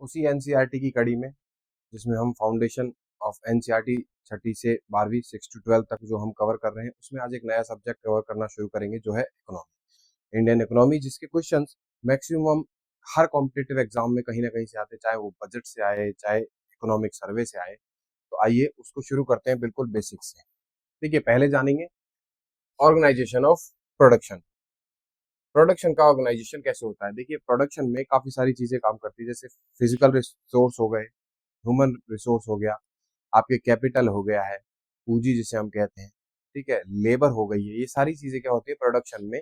उसी एनसीईआरटी की कड़ी में, जिसमें हम फाउंडेशन ऑफ एनसीईआरटी 6ठी से 12वीं 6 to 12 तक जो हम कवर कर रहे हैं, उसमें आज एक नया सब्जेक्ट कवर करना शुरू करेंगे जो है इकोनॉमी, इंडियन इकोनॉमी, जिसके क्वेश्चंस मैक्सिमम हर कॉम्पिटिटिव एग्जाम में कहीं ना कहीं से आते, चाहे वो बजट से आए, चाहे इकोनॉमिक सर्वे से आए। तो आइए उसको शुरू करते हैं बिल्कुल बेसिक से। देखिए, पहले जानेंगे ऑर्गेनाइजेशन ऑफ प्रोडक्शन। प्रोडक्शन का ऑर्गेनाइजेशन कैसे होता है। देखिए, प्रोडक्शन में काफी सारी चीजें काम करती है, जैसे फिजिकल रिसोर्स हो गए, ह्यूमन रिसोर्स हो गया, आपके कैपिटल हो गया है, पूंजी जिसे हम कहते हैं, ठीक है, लेबर हो गई है। ये सारी चीजें क्या होती है, प्रोडक्शन में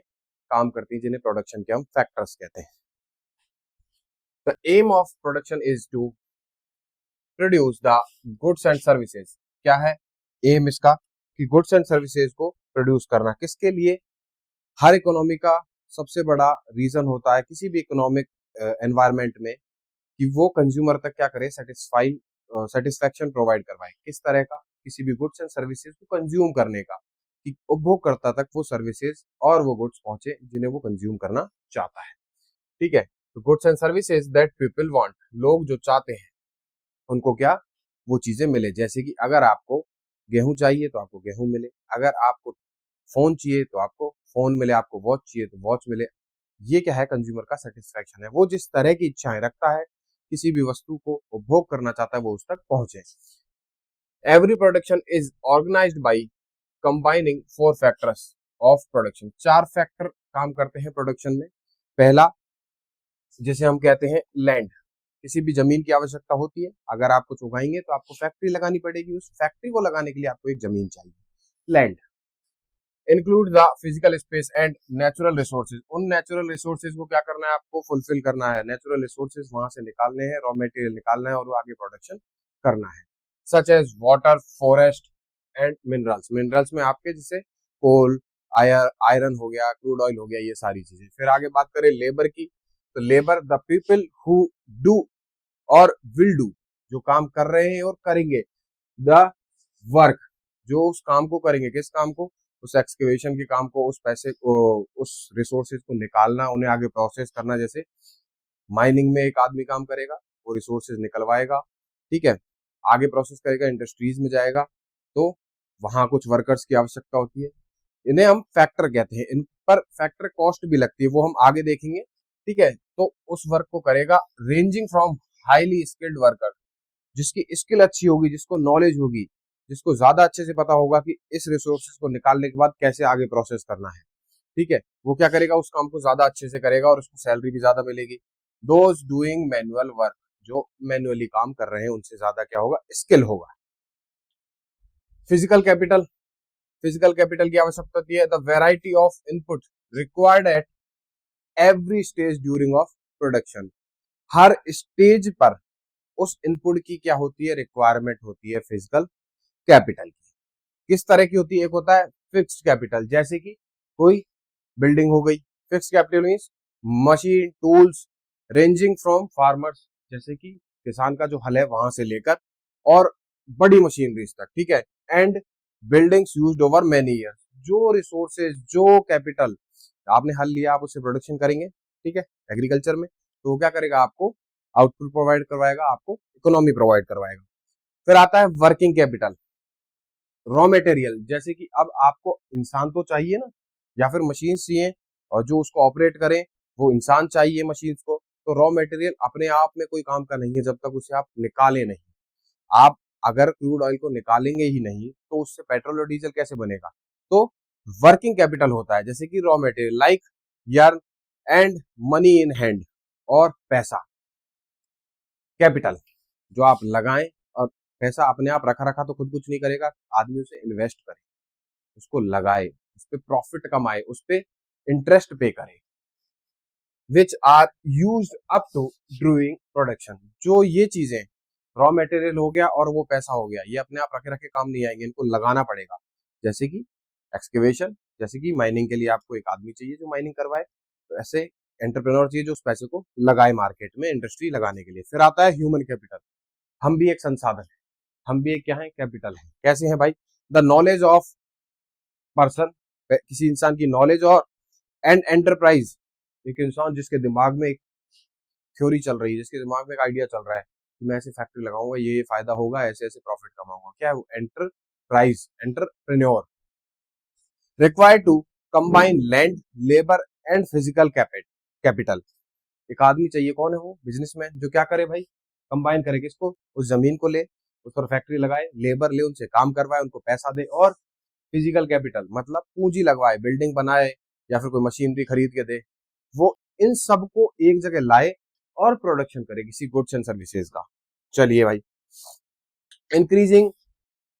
काम करती है, जिन्हें प्रोडक्शन के हम फैक्टर्स कहते हैं। The aim of production is to produce the goods and services. क्या है एम इसका, कि गुड्स एंड सर्विसेज को प्रोड्यूस करना। किसके लिए? हर इकोनॉमी का सबसे बड़ा रीजन होता है किसी भी इकोनॉमिक एनवायरनमेंट में, कि वो कंज्यूमर तक क्या करे, सेटिस्फैक्शन प्रोवाइड करवाए। किस तरह का? किसी भी गुड्स एंड सर्विसेज को कंज्यूम करने का, कि उपभोगकर्ता तक वो सर्विसेज और वो गुड्स पहुंचे जिन्हें वो कंज्यूम करना चाहता है। ठीक है, तो goods and services that people want, लोग जो चाहते हैं उनको क्या, वो चीजें मिले। जैसे कि अगर आपको गेहूं चाहिए तो आपको गेहूं मिले, अगर आपको फोन चाहिए तो आपको फोन मिले, आपको वॉच चाहिए तो वॉच मिले। ये क्या है, कंज्यूमर का सेटिस्फैक्शन है। वो जिस तरह की इच्छाएं रखता है, किसी भी वस्तु को उपभोग करना चाहता है, वो उस तक पहुंचे। Every production is organised by combining 4 factors of production. 4 factor काम करते हैं प्रोडक्शन में। पहला, जिसे हम कहते हैं लैंड। किसी भी जमीन की आवश्यकता होती है। अगर आप कुछ उगाएंगे तो आपको फैक्ट्री लगानी पड़ेगी, उस फैक्ट्री को लगाने के लिए आपको एक जमीन चाहिए, land. Include the physical space and natural resources. उन नेचुरल रिसोर्सेज को क्या करना है, आपको फुलफिल करना है। नेचुरल रिसोर्सेज वहां से निकालने हैं, रॉ मटेरियल निकालना है और वो आगे प्रोडक्शन करना है। Such as water, forest and minerals. Minerals में आपके जैसे कोल, आयरन हो गया, क्रूड ऑयल हो गया, ये सारी चीजें। फिर आगे बात करें लेबर की, तो labour the people who do और विल डू, जो काम कर रहे हैं और करेंगे, द वर्क, जो उस काम को करेंगे। किस काम को? उस एक्सकेवेशन के काम को, उस पैसे को, उस रिसोर्सेज को निकालना, उन्हें आगे प्रोसेस करना। जैसे माइनिंग में एक आदमी काम करेगा, वो रिसोर्सेज निकलवाएगा, ठीक है, आगे प्रोसेस करेगा, इंडस्ट्रीज में जाएगा, तो वहां कुछ वर्कर्स की आवश्यकता होती है। इन्हें हम फैक्टर कहते हैं। इन पर फैक्टर कॉस्ट भी लगती है, वो हम आगे देखेंगे, ठीक है। तो उस वर्क को करेगा, ranging from highly skilled worker, जिसकी स्किल अच्छी होगी, जिसको नॉलेज होगी, जिसको ज्यादा अच्छे से पता होगा कि इस रिसोर्सेज को निकालने के बाद कैसे आगे प्रोसेस करना है, ठीक है, वो क्या करेगा, उस काम को ज्यादा अच्छे से करेगा और उसको सैलरी भी ज्यादा मिलेगी। दोज डूइंग मैनुअल वर्क, जो मैनुअली काम कर रहे हैं, उनसे ज्यादा क्या होगा, स्किल होगा। फिजिकल कैपिटल, फिजिकल कैपिटल की आवश्यकता होती है the variety of input required at every stage during of production. Her stage पर उस इनपुट की क्या होती है, रिक्वायरमेंट होती है फिजिकल कैपिटल की। किस तरह की होती है? एक होता है फिक्स्ड कैपिटल, जैसे कि कोई बिल्डिंग हो गई। Fixed capital means machine, tools, ranging from farmers, जैसे कि किसान का जो हल है वहां से लेकर और बड़ी मशीनरीज तक, ठीक है। And buildings used over many years, जो रिसोर्सेज, जो कैपिटल आपने हल लिया, आप उसे प्रोडक्शन करेंगे, ठीक है, एग्रीकल्चर में, तो वो क्या करेगा, आपको आउटपुट प्रोवाइड करवाएगा, आपको इकोनॉमी प्रोवाइड करवाएगा। फिर आता है वर्किंग कैपिटल, रॉ मटेरियल, जैसे कि अब आपको इंसान तो चाहिए ना, या फिर मशीन चाहिए, और जो उसको ऑपरेट करें वो इंसान चाहिए मशीन को। तो रॉ मटेरियल अपने आप में कोई काम का नहीं है जब तक उसे आप निकाले नहीं। आप अगर क्रूड ऑयल को निकालेंगे ही नहीं तो उससे पेट्रोल और डीजल कैसे बनेगा? तो वर्किंग कैपिटल होता है, जैसे कि raw material like yarn and money in hand, और पैसा कैपिटल जो आप लगाएं, और पैसा अपने आप रखा रखा तो खुद कुछ नहीं करेगा, आदमी उसे इन्वेस्ट करे, उसको लगाए, उस पर प्रॉफिट कमाए, उस पर इंटरेस्ट पे करे। Which are use up to during production, जो ये चीजें रॉ मटेरियल हो गया और वो पैसा हो गया, ये अपने आप रखे रखे काम नहीं आएंगे, इनको लगाना पड़ेगा। जैसे कि एक्सकेवेशन, जैसे कि माइनिंग के लिए आपको एक आदमी चाहिए जो माइनिंग करवाए, तो ऐसे एंटरप्रेन्योर चाहिए जो उस पैसे को लगाए मार्केट में, इंडस्ट्री लगाने के लिए। फिर आता है ह्यूमन कैपिटल, हम भी एक संसाधन है, हम भी एक क्या है, कैपिटल है। कैसे है भाई? द नॉलेज ऑफ पर्सन, किसी इंसान की नॉलेज, और एंड एंटरप्राइज, एक इंसान जिसके दिमाग में एक थ्योरी चल रही है, जिसके दिमाग में एक आइडिया चल रहा है कि मैं ऐसे फैक्ट्री लगाऊंगा, ये फायदा होगा, ऐसे ऐसे प्रॉफिट कमाऊंगा, क्या है वो enterprise, entrepreneur required to combine land, labour and physical capital. एक आदमी चाहिए, कौन है वो? बिजनेसमैन, जो क्या करे भाई, कंबाइन करे किसको? उस जमीन को ले, उस पर फैक्ट्री लगाए, लेबर ले, उनसे काम करवाए, उनको पैसा दे, और फिजिकल कैपिटल मतलब पूंजी लगवाए, बिल्डिंग बनाए या फिर कोई मशीनरी खरीद के दे, वो इन सबको एक जगह लाए और प्रोडक्शन करे किसी गुड्स एंड सर्विसेज का। चलिए भाई, increasing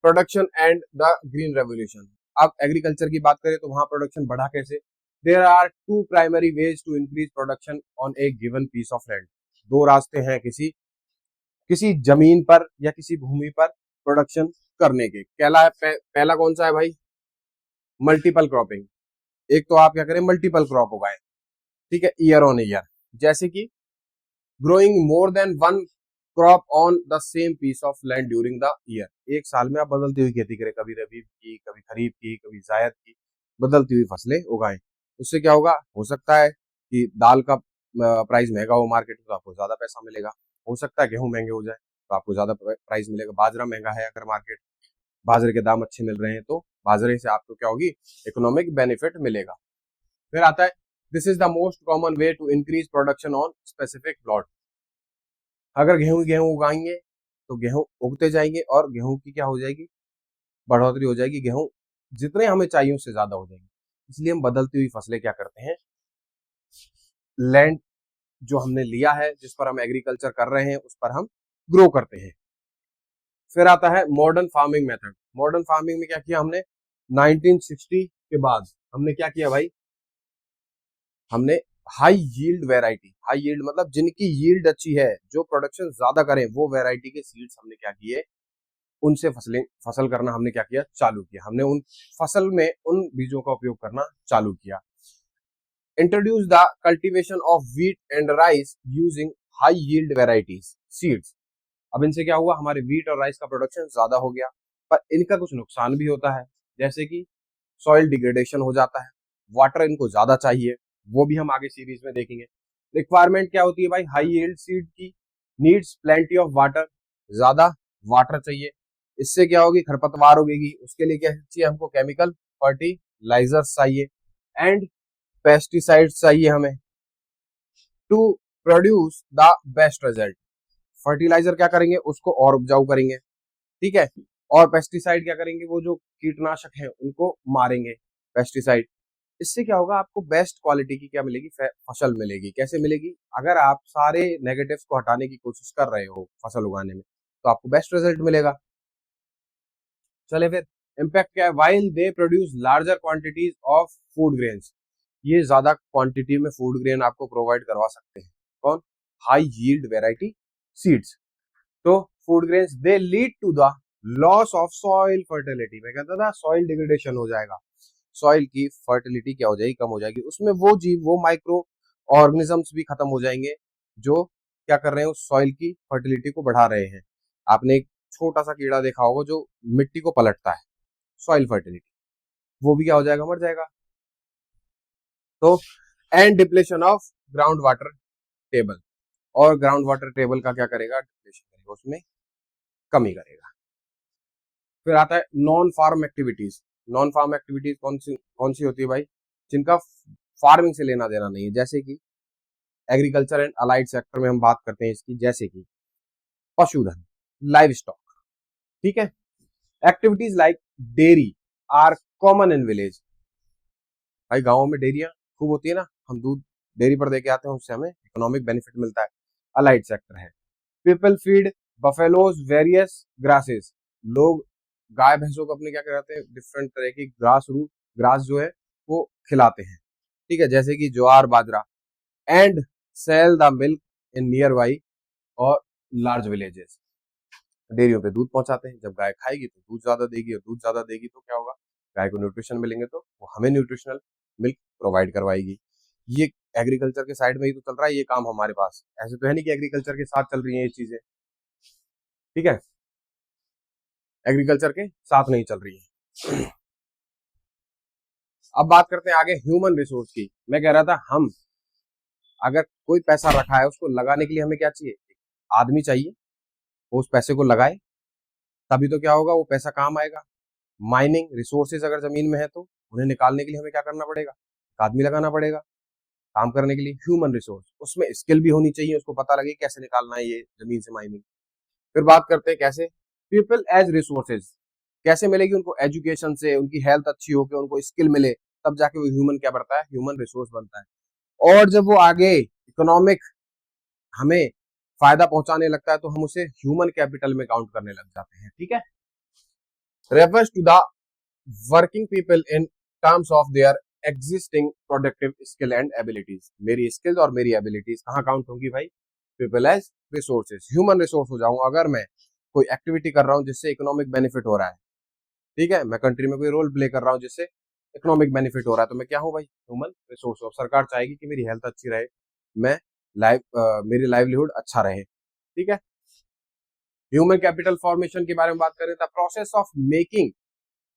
production and the green revolution. अब एग्रीकल्चर की बात करें तो वहां प्रोडक्शन बढ़ा कैसे? There are two primary ways to increase production on a given piece of land. दो रास्ते हैं किसी किसी जमीन पर या किसी भूमि पर प्रोडक्शन करने के। पहला कौन सा है भाई? Multiple cropping. एक तो आप क्या करें, मल्टीपल क्रॉप उगाएं, ठीक है, ईयर ऑन ईयर, जैसे कि growing more than one crop on the same piece of land during the year. एक साल में आप बदलती हुई खेती करें, कभी रबी की, कभी खरीफ की, कभी जायद की, बदलती हुई फसलें उगाएं। उससे क्या होगा? हो सकता है कि दाल का प्राइस महंगा हो मार्केट में तो आपको ज्यादा पैसा मिलेगा, हो सकता है गेहूं महंगे हो जाए तो आपको ज्यादा प्राइस मिलेगा, बाजरा महंगा है अगर मार्केट, बाजरे के दाम अच्छे मिल रहे हैं तो बाजरे से आपको क्या होगी? इकोनॉमिक बेनिफिट मिलेगा। फिर आता है, this is the most common way to increase production on specific plot. अगर गेहूं उगाएंगे तो गेहूं उगते जाएंगे और गेहूं की क्या हो जाएगी? बढ़ोतरी हो जाएगी, गेहूं जितने हमें चाहिए उससे ज्यादा हो जाएंगे। इसलिए हम बदलती हुई फसलें क्या करते हैं, लैंड जो हमने लिया है, जिस पर हम एग्रीकल्चर कर रहे हैं, उस पर हम ग्रो करते हैं। फिर आता है modern farming method. Modern farming में क्या किया हमने? 1960 के बाद हमने क्या किया भाई? हमने high yield variety, high yield मतलब जिनकी यील्ड अच्छी है, जो प्रोडक्शन ज्यादा करें, वो वेराइटी के सीड्स हमने क्या किए, उनसे फसल करना हमने क्या किया? चालू किया। हमने उन फसल में उन बीजों का उपयोग करना चालू किया। Introduce the cultivation of wheat and rice using high yield varieties seeds. अब इनसे क्या हुआ? हमारे व्हीट और राइस का प्रोडक्शन ज्यादा हो गया, पर इनका कुछ नुकसान भी होता है, जैसे कि सॉइल डिग्रेडेशन हो जाता है, वाटर इनको ज्यादा चाहिए, वो भी हम आगे सीरीज में देखेंगे। रिक्वायरमेंट क्या होती है भाई हाई यील्ड सीड की? नीड्स प्लेंटी ऑफ वाटर, ज्यादा वाटर चाहिए। इससे क्या होगी? खरपतवार उगेगी, उसके लिए क्या चाहिए हमको? केमिकल फर्टिलाइजर्स चाहिए एंड पेस्टिसाइड्स चाहिए हमें to produce the best result. Fertiliser क्या करेंगे? उसको और उपजाऊ करेंगे, ठीक है, और पेस्टिसाइड क्या करेंगे? वो जो कीटनाशक है उनको मारेंगे, पेस्टिसाइड। इससे क्या होगा? आपको बेस्ट क्वालिटी की क्या मिलेगी? फसल मिलेगी। कैसे मिलेगी? अगर आप सारे नेगेटिव्स को हटाने की कोशिश कर रहे हो फसल उगाने में, तो आपको बेस्ट रिजल्ट मिलेगा। चले फिर, इम्पैक्ट क्या है? While they produce larger quantities of food grains. ये ज्यादा क्वांटिटी में फूड ग्रेन आपको प्रोवाइड करवा सकते हैं, कौन? High yield variety seeds. तो food grains they lead to the loss of soil fertility. मैं कहता था सॉइल डिग्रेडेशन हो जाएगा, सॉइल की फर्टिलिटी क्या हो जाएगी? कम हो जाएगी, उसमें वो जीव, वो माइक्रो ऑर्गेनिजम्स भी खत्म हो जाएंगे जो क्या कर रहे हैं? उस सॉइल की फर्टिलिटी को बढ़ा रहे हैं। आपने एक छोटा सा कीड़ा देखा होगा जो मिट्टी को पलटता है, सॉइल फर्टिलिटी, वो भी क्या हो जाएगा? मर जाएगा। तो and depletion of ground water table, और ग्राउंड वाटर टेबल का क्या करेगा? डिप्लेशन करेगा, उसमें कमी करेगा। फिर आता है non farm activities. Non farm activities कौन सी होती है भाई? जिनका फार्मिंग से लेना देना नहीं है, जैसे कि एग्रीकल्चर एंड अलाइड सेक्टर में हम बात करते हैं इसकी, जैसे कि पशुधन, लाइव स्टॉक, ठीक है। Activities like dairy are common in village. भाई गाँव में डेयरियां खूब होती है ना, हम दूध डेयरी पर देके आते हैं, उससे हमें इकोनॉमिक बेनिफिट मिलता है। अलाइड सेक्टर है, people feed buffaloes various grasses. लोग गाय भैंसों को अपने क्या कराते हैं? डिफरेंट तरह की ग्रास जो है वो खिलाते हैं, ठीक है, जैसे कि ज्वार बाजरा। And sell the milk in nearby और लार्ज विलेजेस। डेयरियों पे दूध पहुंचाते हैं, जब गाय खाएगी तो दूध ज्यादा देगी, और दूध ज्यादा देगी तो क्या होगा? गाय को न्यूट्रिशन मिलेंगे, तो वो हमें न्यूट्रिशनल मिल्क प्रोवाइड करवाएगी। ये एग्रीकल्चर के साइड में ही तो चल रहा है ये काम हमारे पास, ऐसे तो है नहीं कि एग्रीकल्चर के साथ चल रही है ये चीजें, ठीक है, एग्रीकल्चर के साथ नहीं चल रही है। अब बात करते हैं आगे ह्यूमन रिसोर्स की। मैं कह रहा था हम अगर कोई पैसा रखा है उसको लगाने के लिए हमें क्या चाहिए, आदमी चाहिए, वो उस पैसे को लगाए, तभी तो क्या होगा, वो पैसा काम आएगा। माइनिंग रिसोर्सेज अगर जमीन में है तो उन्हें निकालने के लिए हमें क्या करना पड़ेगा, आदमी लगाना पड़ेगा काम करने के लिए। ह्यूमन रिसोर्स, उसमें स्किल भी होनी चाहिए, उसको पता लगे कैसे निकालना है ये जमीन से माइनिंग। फिर बात करते हैं कैसे, पीपल एज रिसोर्सेज, कैसे मिलेगी उनको, एजुकेशन से, उनकी हेल्थ अच्छी हो के उनको स्किल मिले, तब जाके वो ह्यूमन क्या बढ़ता है, ह्यूमन रिसोर्स बनता है। और जब वो आगे इकोनॉमिक हमें फायदा पहुंचाने लगता है तो हम उसे ह्यूमन कैपिटल में काउंट करने लग जाते हैं, ठीक है। Refers to the working people in terms of their existing productive skill and abilities. मेरी स्किल्स और मेरी एबिलिटीज कहाँ काउंट होंगी भाई, people as resources, human resource हो जाऊंगा अगर मैं कोई एक्टिविटी कर रहा हूँ जिससे इकोनॉमिक बेनिफिट हो रहा है, ठीक है, मैं कंट्री में कोई रोल प्ले कर रहा हूँ जिससे इकोनॉमिक बेनिफिट हो रहा है, तो मैं क्या हूँ भाई, ह्यूमन रिसोर्स। अब सरकार चाहेगी कि मेरी हेल्थ अच्छी रहे, मैं मेरी लाइवलीहुड अच्छा रहे, ठीक है। ह्यूमन कैपिटल फॉर्मेशन के बारे में बात करें, the process of making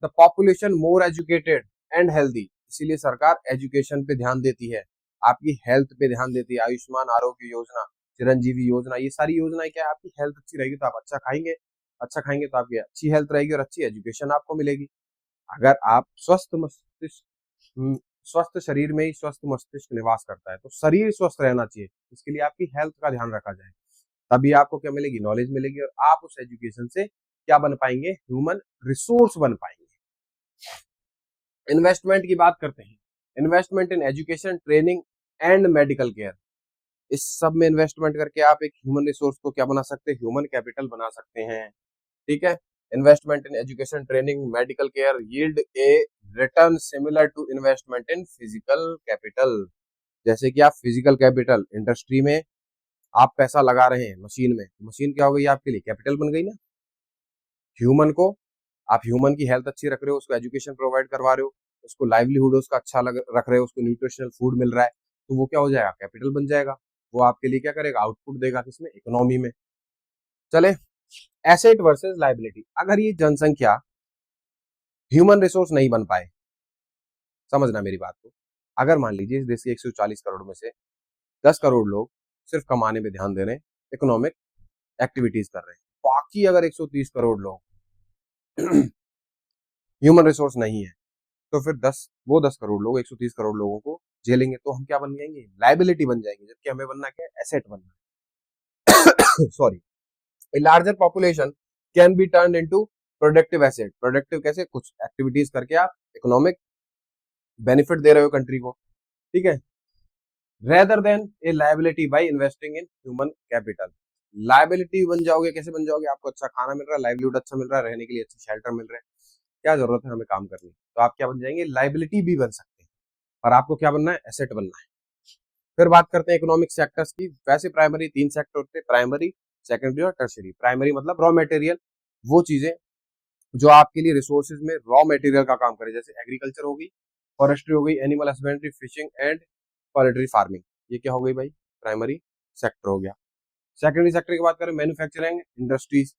the population more educated and healthy, इसीलिए सरकार एजुकेशन पे ध्यान देती है, आपकी हेल्थ पे ध्यान देती है। आयुष्मान आरोग्य योजना, चिरंजीवी योजना, ये सारी योजनाएं क्या है, आपकी हेल्थ अच्छी रहेगी तो आप अच्छा खाएंगे तो आपकी अच्छी हेल्थ रहेगी और अच्छी एजुकेशन आपको मिलेगी। अगर आप स्वस्थ शरीर में ही स्वस्थ मस्तिष्क निवास करता है, तो शरीर स्वस्थ रहना चाहिए, इसके लिए आपकी हेल्थ का ध्यान रखा जाए, तभी आपको क्या मिलेगी, नॉलेज मिलेगी, और आप उस एजुकेशन से क्या बन पाएंगे, ह्यूमन रिसोर्स बन पाएंगे। इन्वेस्टमेंट की बात करते हैं, investment in education, training and medical care, इस सब में इन्वेस्टमेंट करके आप एक ह्यूमन रिसोर्स को क्या बना सकते हैं, ह्यूमन कैपिटल बना सकते हैं, ठीक है। Investment in education, training, medical care yield a return similar to investment in physical capital. जैसे कि आप फिजिकल कैपिटल इंडस्ट्री में आप पैसा लगा रहे हैं मशीन में, मशीन क्या हो गई आपके लिए, कैपिटल बन गई ना। ह्यूमन को, आप ह्यूमन की हेल्थ अच्छी रख रहे हो, उसको एजुकेशन प्रोवाइड करवा रहे हो, उसको लाइवलीहुड उसका अच्छा रख रहे हो, उसको न्यूट्रिशनल फूड मिल रहा है, तो वो क्या हो जाएगा, कैपिटल बन जाएगा। वो आपके लिए क्या करेगा, आउटपुट देगा किसमें, इकोनॉमी में। चले, एसेट वर्सेस लाइबिलिटी, अगर ये जनसंख्या ह्यूमन रिसोर्स नहीं बन पाए, समझना मेरी बात को, अगर मान लीजिए इस देश के 140 करोड़ में से 10 करोड़ लोग सिर्फ कमाने पे ध्यान दे रहे हैं, इकोनॉमिक एक्टिविटीज कर रहे हैं, बाकी अगर 130 करोड़ लोग ह्यूमन रिसोर्स नहीं है, तो फिर 10 करोड़ लोग 130 करोड़ लोगों को झेलेंगे, तो हम क्या बन जाएंगे, लाइबिलिटी बन जाएंगे, जबकि हमें बनना क्या है, एसेट बनना है। Sorry, a larger population can be turn into productive asset. Productive कैसे, कुछ एक्टिविटीज करके आप इकोनॉमिक बेनिफिट दे रहे हो कंट्री को, ठीक है, rather than a liability by investing in human capital. Liability बन जाओगे, कैसे बन जाओगे, आपको अच्छा खाना मिल रहा है, लाइवलीहुड अच्छा मिल रहा है, रहने के लिए अच्छा शेल्टर मिल रहा है, क्या जरूरत है हमें काम करने की, तो आप क्या बन जाएंगे, लाइबिलिटी भी बन सकते हैं, और आपको क्या बनना है, एसेट बनना है। फिर बात करते हैं इकोनॉमिक सेक्टर्स की। वैसे प्राइमरी 3 सेक्टर होते हैं, प्राइमरी, सेकेंडरी और टर्शरी। प्राइमरी मतलब रॉ मटेरियल, वो चीजें जो आपके लिए रिसोर्सेज में रॉ मटेरियल का काम करे, जैसे एग्रीकल्चर होगी, फॉरेस्ट्री हो गई, animal husbandry, fishing and poultry farming, ये क्या हो गई भाई, प्राइमरी सेक्टर हो गया। सेकेंडरी सेक्टर की बात करें, मैन्युफैक्चरिंग इंडस्ट्रीज,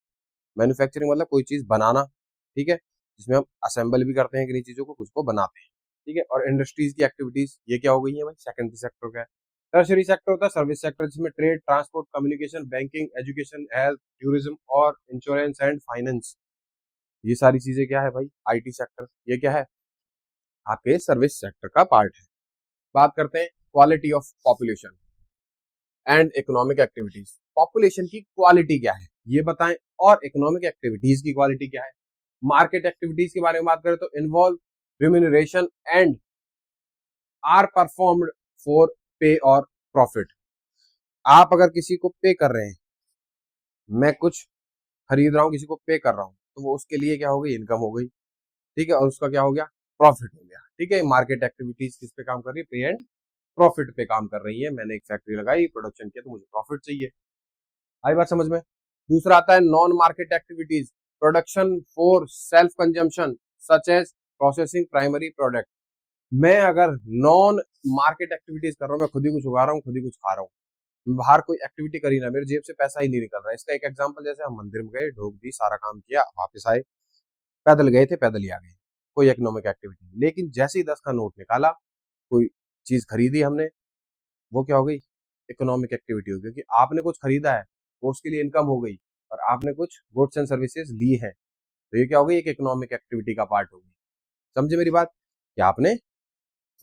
मैन्युफैक्चरिंग मतलब कोई चीज बनाना, ठीक है, जिसमें हम असेंबल भी करते हैं किन्हीं चीजों को, कुछ को बनाते हैं, ठीक है, और इंडस्ट्रीज की एक्टिविटीज, ये क्या हो गई है भाई, सेकेंडरी सेक्टर का है। टर्शरी सेक्टर होता है सर्विस सेक्टर, जिसमें trade, transport, communication, banking, education, health, tourism और इंश्योरेंस एंड फाइनेंस, ये सारी चीजें क्या है भाई, आईटी सेक्टर, ये क्या है, आपके सर्विस सेक्टर का पार्ट है। बात करते हैं quality of population and economic activities, population की क्वालिटी क्या है ये बताएं, और इकोनॉमिक एक्टिविटीज की क्वालिटी क्या है। मार्केट एक्टिविटीज के बारे में बात करें तो involve remuneration and are performed for pay और प्रॉफिट। आप अगर किसी को पे कर रहे हैं, मैं कुछ खरीद रहा हूं किसी को पे कर रहा हूं, तो वो उसके लिए क्या हो गई, इनकम हो गई, ठीक है, और उसका क्या हो गया, प्रॉफिट हो गया, ठीक है। मार्केट एक्टिविटीज किस पे काम कर रही है, पे एंड प्रॉफिट पे काम कर रही है। मैंने एक फैक्ट्री लगाई, प्रोडक्शन किया, तो मुझे प्रॉफिट चाहिए, आई बात समझ में। दूसरा आता है non market activities, production for self consumption such as processing primary product. मैं अगर नॉन मार्केट एक्टिविटीज कर रहा हूँ, मैं खुद ही कुछ उगा रहा हूँ, खुद ही कुछ खा रहा हूँ, बाहर कोई एक्टिविटी करी ना, मेरे जेब से पैसा ही नहीं निकल रहा है। इसका एक एग्जांपल, जैसे हम मंदिर में गए, ढोक दी, सारा काम किया, वापस आए, पैदल गए थे, पैदल ही आ गए, कोई इकोनॉमिक एक्टिविटी नहीं। लेकिन जैसे ही 10 का नोट निकाला, कोई चीज खरीदी हमने, वो क्या हो गई, इकोनॉमिक एक्टिविटी होगी, क्योंकि आपने कुछ खरीदा है वो उसके लिए इनकम हो गई, और आपने कुछ गुड्स एंड सर्विसेज ली है, तो ये क्या हो गई, एक इकोनॉमिक एक्टिविटी का पार्ट होगी। समझे मेरी बात, कि आपने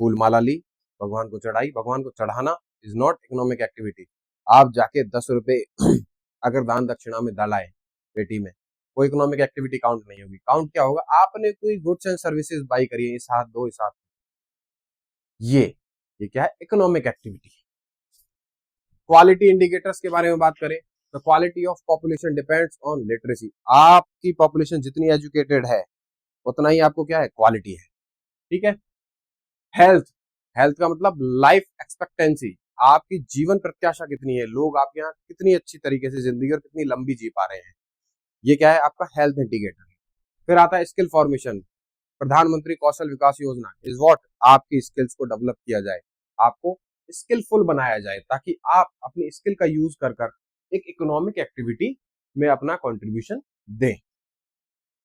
फूल माला ली, भगवान को चढ़ाई, भगवान को चढ़ाना इज नॉट इकोनॉमिक एक्टिविटी। आप जाके 10 रुपए अगर दान दक्षिणा में डालाए पेटी में, वो इकोनॉमिक एक्टिविटी काउंट नहीं होगी। काउंट क्या होगा, आपने कोई गुड्स एंड सर्विसेज बाई करी है, इस हाथ दो, इस हाथ, ये क्या है, इकोनॉमिक एक्टिविटी। क्वालिटी इंडिकेटर्स के बारे में बात करें तो quality of population depends on literacy. आपकी पॉपुलेशन जितनी एजुकेटेड है उतना ही आपको क्या है, क्वालिटी है। ठीक है। हेल्थ, हेल्थ का मतलब लाइफ एक्सपेक्टेंसी, आपकी जीवन प्रत्याशा कितनी है, लोग आपके यहाँ कितनी अच्छी तरीके से जिंदगी और कितनी लंबी जी पा रहे हैं, ये क्या है, आपका हेल्थ इंडिकेटर। फिर आता है स्किल फॉर्मेशन। प्रधानमंत्री कौशल विकास योजना इज व्हाट, आपकी स्किल्स को डेवलप किया जाए, आपको स्किलफुल बनाया जाए, ताकि आप अपनी स्किल का यूज कर कर एक इकोनॉमिक एक्टिविटी में अपना कंट्रीब्यूशन दें।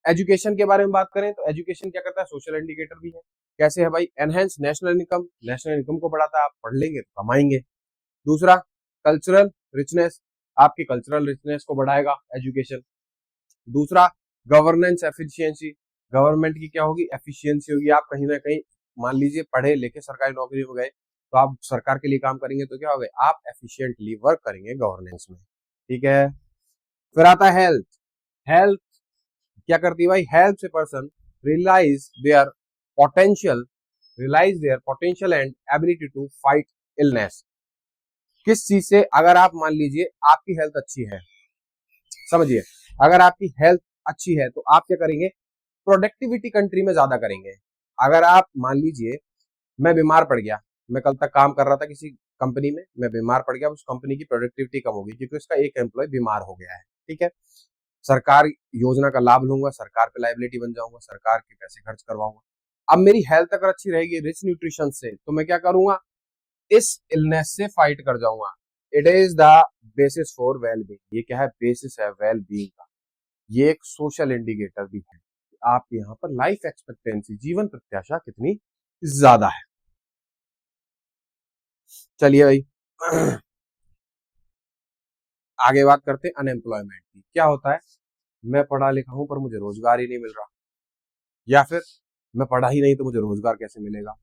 एजुकेशन के बारे में बात करें तो एजुकेशन क्या करता है, सोशल इंडिकेटर भी है। कैसे है भाई, enhance national income, national income को बढ़ाता है, आप पढ़ लेंगे तो कमाएंगे। दूसरा, कल्चरल रिचनेस, आपकी कल्चरल रिचनेस को बढ़ाएगा एजुकेशन। दूसरा, गवर्नेंस एफिशिएंसी, गवर्नमेंट की क्या होगी, एफिशिएंसी होगी। आप कहीं ना कहीं मान लीजिए पढ़े लिखे सरकारी नौकरी में गए, तो आप सरकार के लिए काम करेंगे तो क्या होगा, आप एफिशिएंटली वर्क करेंगे गवर्नेंस में। ठीक है। फिर आता है हेल्थ। हेल्थ क्या करती है भाई, हेल्प से person realise their potential, realise their potential and ability to fight illness. किस चीज से, अगर आप मान लीजिए आपकी हेल्थ अच्छी है, समझिए, अगर आपकी हेल्थ अच्छी है तो आप क्या करेंगे, प्रोडक्टिविटी कंट्री में ज्यादा करेंगे। अगर आप मान लीजिए मैं बीमार पड़ गया, मैं कल तक काम कर रहा था किसी कंपनी में, मैं बीमार पड़ गया, उस कंपनी की प्रोडक्टिविटी कम होगी क्योंकि उसका एक एम्प्लॉय बीमार हो गया है। ठीक है। सरकार योजना का लाभ लूंगा, सरकार पे लाइबिलिटी बन जाऊंगा, सरकार के पैसे खर्च करवाऊंगा। अब मेरी हेल्थ अगर अच्छी रहेगी रिच न्यूट्रिशन से, तो मैं क्या करूंगा, इस इलनेस से फाइट कर जाऊंगा। It is the basis for well being, ये क्या है, बेसिस है वेल बीइंग का। ये एक सोशल इंडिकेटर भी है, आपके यहाँ पर लाइफ एक्सपेक्टेंसी, जीवन प्रत्याशा कितनी ज्यादा है। चलिए भाई आगे बात करते हैं अनएम्प्लॉयमेंट की। क्या होता है, मैं पढ़ा लिखा हूं पर मुझे रोजगार ही नहीं मिल रहा, या फिर मैं पढ़ा ही नहीं तो मुझे रोजगार कैसे मिलेगा।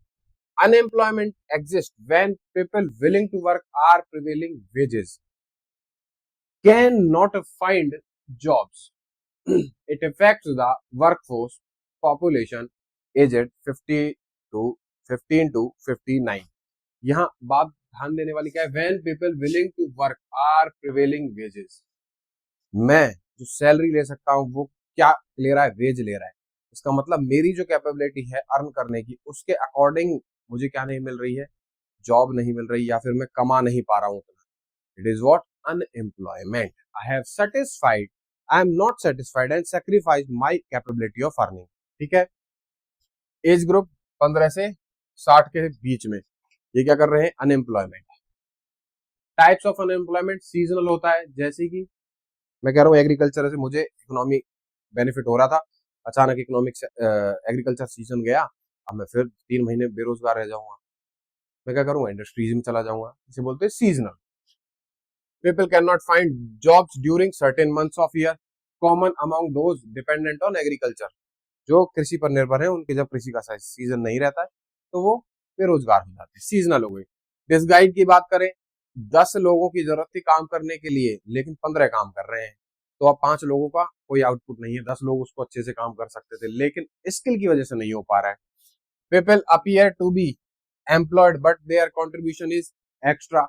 Unemployment exist when people willing to work are prevailing wages can not find jobs. It affects the workforce population aged 15 to 59। यहाँ बात ध्यान देने वाली क्या है, when people willing to work are prevailing wages, मैं जो सैलरी ले सकता हूँ वो क्या ले रहा है, वेज ले रहा है। इसका मतलब मेरी जो कैपेबिलिटी है अर्न करने की, उसके अकॉर्डिंग मुझे क्या नहीं मिल रही है, जॉब नहीं मिल रही, या फिर मैं कमा नहीं पा रहा हूँ उतना। It is what, unemployment. I have satisfied, I am not satisfied and sacrifice my capability of earning. ठीक है। एज ग्रुप 15 से 60 के बीच में, ये क्या कर रहे हैं, unemployment. Types of unemployment, seasonal होता है, जैसे कि मैं कह रहा हूँ एग्रीकल्चर से मुझे इकोनॉमी बेनिफिट हो रहा था, अचानक इकोनॉमिक एग्रीकल्चर सीजन गया, अब मैं फिर 3 महीने बेरोजगार रह जाऊंगा, मैं क्या करूंगा, इंडस्ट्रीज में चला जाऊंगा। इसे बोलते हैं seasonal. People can not find jobs during certain months of year, common among those dependent on agriculture. जो कृषि पर निर्भर है उनके जब कृषि का सीजन नहीं रहता है तो वो बेरोजगार हो जाते हैं, सीजनल हो गई। दिस गाइड की बात करें, 10 लोगों की जरूरत थी काम करने के लिए लेकिन 15 काम कर रहे हैं, तो अब 5 लोगों का कोई आउटपुट नहीं है, 10 लोग उसको अच्छे से काम कर सकते थे लेकिन स्किल की वजह से नहीं हो पा रहा है। People appear to be employed but their contribution is extra.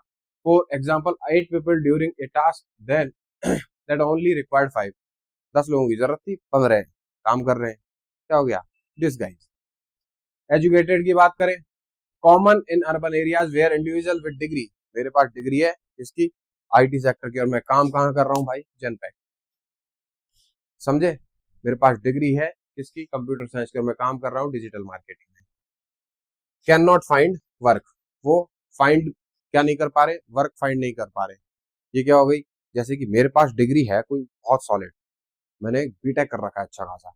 For example 8 people during a task than that only required 5। 10 लोगों की जरूरत थी, 15 काम कर रहे हैं, क्या हो गया, डिसगाइज। एजुकेटेड की बात करें, common in urban areas where individual with degree, मेरे पास डिग्री है इसकी, आईटी सेक्टर की, और मैं काम कहाँ कर रहा हूँ भाई, जनपैक। समझे, मेरे पास डिग्री है किसकी, कंप्यूटर साइंस की, और मैं काम कर रहा हूँ डिजिटल मार्केटिंग में। कैन नॉट फाइंड वर्क, वो फाइंड क्या नहीं कर पा रहे, वर्क फाइंड नहीं कर पा रहे। ये क्या हो गई, जैसे कि मेरे पास डिग्री है कोई बहुत सॉलिड, मैंने बीटेक कर रखा है अच्छा खासा,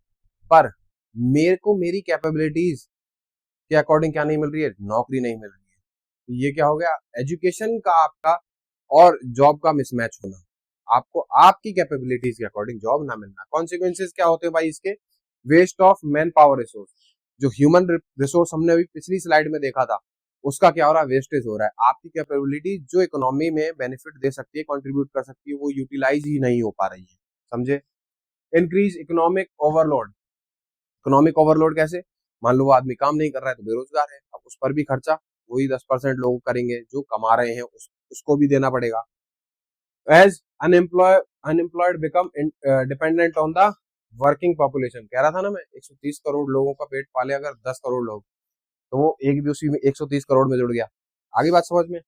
पर मेरे को मेरी कैपेबिलिटीज के अकॉर्डिंग क्या नहीं मिल रही है, नौकरी नहीं मिल रही है। तो ये क्या हो गया, एजुकेशन का आपका और जॉब का मिसमैच होना, आपको आपकी कैपेबिलिटीज के अकॉर्डिंग जॉब ना मिलना। कॉन्सिक्वेंसेज क्या होते हैं भाई इसके? Waste of manpower resource, जो ह्यूमन रिसोर्स हमने अभी पिछली स्लाइड में देखा था, उसका क्या हो रहा है? वेस्टेज हो रहा है। आपकी कैपेबिलिटी जो इकोनॉमी में बेनिफिट दे सकती है, कंट्रीब्यूट कर सकती है, वो यूटिलाइज ही नहीं हो पा रही है, समझे? Increase economic overload, economic overload कैसे? मान लो वो आदमी काम नहीं कर रहा है तो बेरोजगार है, अब उस पर भी खर्चा वही 10% लोग करेंगे जो कमा रहे हैं, उसको भी देना पड़ेगा। As unemployed become dependent on the working population, कह रहा था ना मैं, 130 करोड़ लोगों का पेट पाले अगर 10 करोड़ लोग, तो वो एक भी उसी में 130 करोड़ में जुड़ गया। आगे बात समझ में?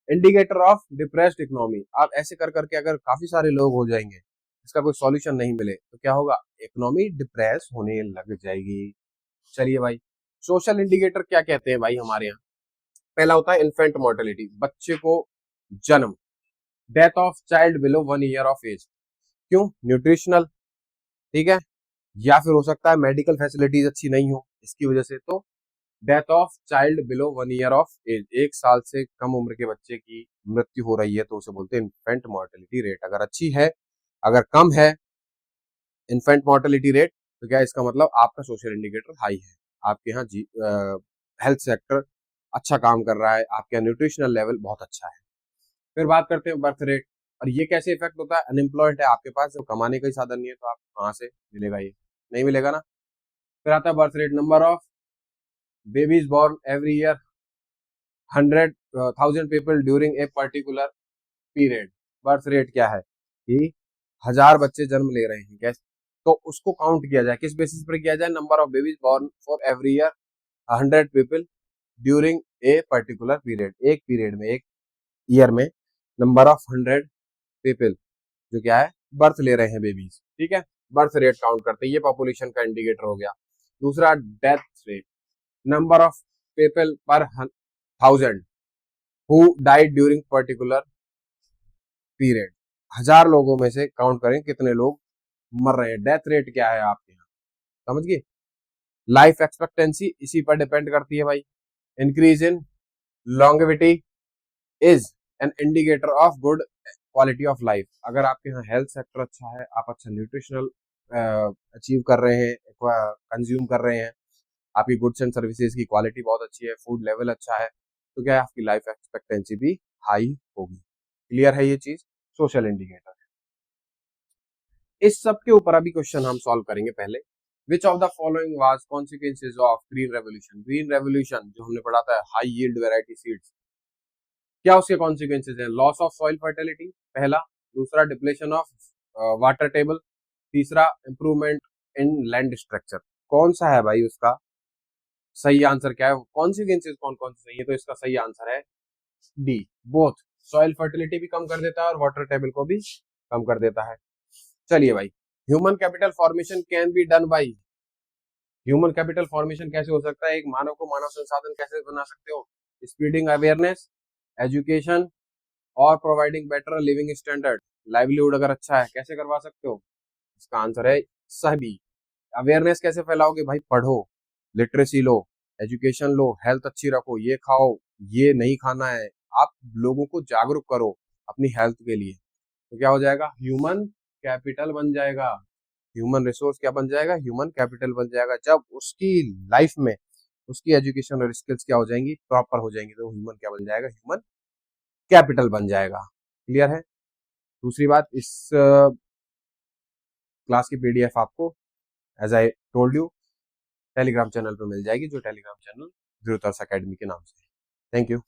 इंडिकेटर ऑफ डिप्रेस्ड इकोनॉमी, आप ऐसे कर करके अगर काफी सारे लोग हो जाएंगे, इसका कोई सॉल्यूशन नहीं मिले तो क्या होगा? इकोनॉमी डिप्रेस होने लग जाएगी। चलिए भाई, सोशल इंडिकेटर क्या कहते हैं भाई हमारे यहाँ? पहला होता है इन्फेंट मोर्टेलिटी, बच्चे को जन्म। Death of child below 1 year of age, क्यों? न्यूट्रिशनल, ठीक है, या फिर हो सकता है मेडिकल फैसिलिटीज अच्छी नहीं हो इसकी वजह से। तो death of child below 1 year of age, 1 साल से कम उम्र के बच्चे की मृत्यु हो रही है तो उसे बोलते हैं इन्फेंट मोर्टेलिटी रेट। अगर अच्छी है, अगर कम है इन्फेंट मोर्टेलिटी रेट, तो क्या इसका मतलब आपका सोशल इंडिकेटर हाई है, आपके यहाँ हेल्थ सेक्टर अच्छा काम कर रहा है, आपके यहाँ न्यूट्रिशनल लेवल बहुत अच्छा है। फिर बात करते हैं बर्थ रेट, और ये कैसे इफेक्ट होता है? अनएम्प्लॉयड है आपके पास, जो कमाने का ही साधन नहीं है, तो आप कहाँ से मिलेगा? ये नहीं मिलेगा ना। फिर आता है birth rate, number of babies born every year 100,000 people during a particular period. Birth rate क्या है कि 1000 बच्चे जन्म ले रहे हैं, कैसे? तो उसको काउंट किया जाए, किस बेसिस पर किया जाए? Number of babies born for every year 100 people during a particular period, एक पीरियड में, एक ईयर में नंबर ऑफ 100 पीपल जो क्या है, बर्थ ले रहे हैं बेबीज, ठीक है, बर्थ रेट काउंट करते हैं। ये पॉपुलेशन का इंडिकेटर हो गया। दूसरा death rate, number of people पर 1000 who died during particular period, 1000 लोगों में से काउंट करें कितने लोग मर रहे हैं। डेथ रेट क्या है आपके यहाँ, समझ गए? लाइफ एक्सपेक्टेंसी इसी पर डिपेंड करती है भाई। Increase in longevity is an indicator of good quality of life. अगर आपके यहाँ हेल्थ सेक्टर अच्छा है, आप अच्छा न्यूट्रिशनल अचीव कर रहे हैं, कंज्यूम कर रहे हैं, आपकी गुड्स एंड सर्विसेज की क्वालिटी बहुत अच्छी है, फूड लेवल अच्छा है, तो क्या है, आपकी लाइफ एक्सपेक्टेंसी भी हाई होगी। क्लियर है ये चीज? Social indicator. इस सब के ऊपर अभी क्वेश्चन हम सॉल्व करेंगे। पहले, which of the following was consequences of green revolution? Green revolution जो हमने पढ़ा था, हाई यील्ड वेराइटी सीड्स, क्या उसके कॉन्सिक्वेंसेज हैं? लॉस ऑफ सॉइल फर्टिलिटी पहला, दूसरा डिप्लेशन ऑफ वाटर टेबल, तीसरा इंप्रूवमेंट इन लैंड स्ट्रक्चर। कौन सा है भाई उसका सही आंसर? क्या है कॉन्सिक्वेंसेज, कौन कौन से सही है? तो इसका सही आंसर है डी, बोथ। सॉइल फर्टिलिटी भी कम कर देता है और वाटर टेबल को भी कम कर देता है। चलिए भाई, human capital formation can be done by, human capital formation कैसे हो सकता है? एक मानव को मानव संसाधन कैसे बना सकते हो? स्पीडिंग अवेयरनेस, एजुकेशन और providing better living standard, livelihood अगर अच्छा है कैसे करवा सकते हो? इसका आंसर है सभी। अवेयरनेस कैसे फैलाओगे भाई? पढ़ो, लिटरेसी लो, एजुकेशन लो, हेल्थ अच्छी रखो, ये खाओ, ये नहीं खाना है, आप लोगों को जागरूक करो अपनी हेल्थ के लिए, तो क्या हो जाएगा? ह्यूमन कैपिटल बन जाएगा। ह्यूमन रिसोर्स क्या बन जाएगा? ह्यूमन कैपिटल बन जाएगा। जब उसकी लाइफ में उसकी एजुकेशन और स्किल्स क्या हो जाएंगी? प्रॉपर हो जाएंगी, तो ह्यूमन क्या बन जाएगा? ह्यूमन कैपिटल बन जाएगा। क्लियर है? दूसरी बात, इस क्लास की पीडीएफ आपको as I told you Telegram channel पे मिल जाएगी, जो टेलीग्राम चैनल ध्रुवतास अकेडमी के नाम से है। Thank you.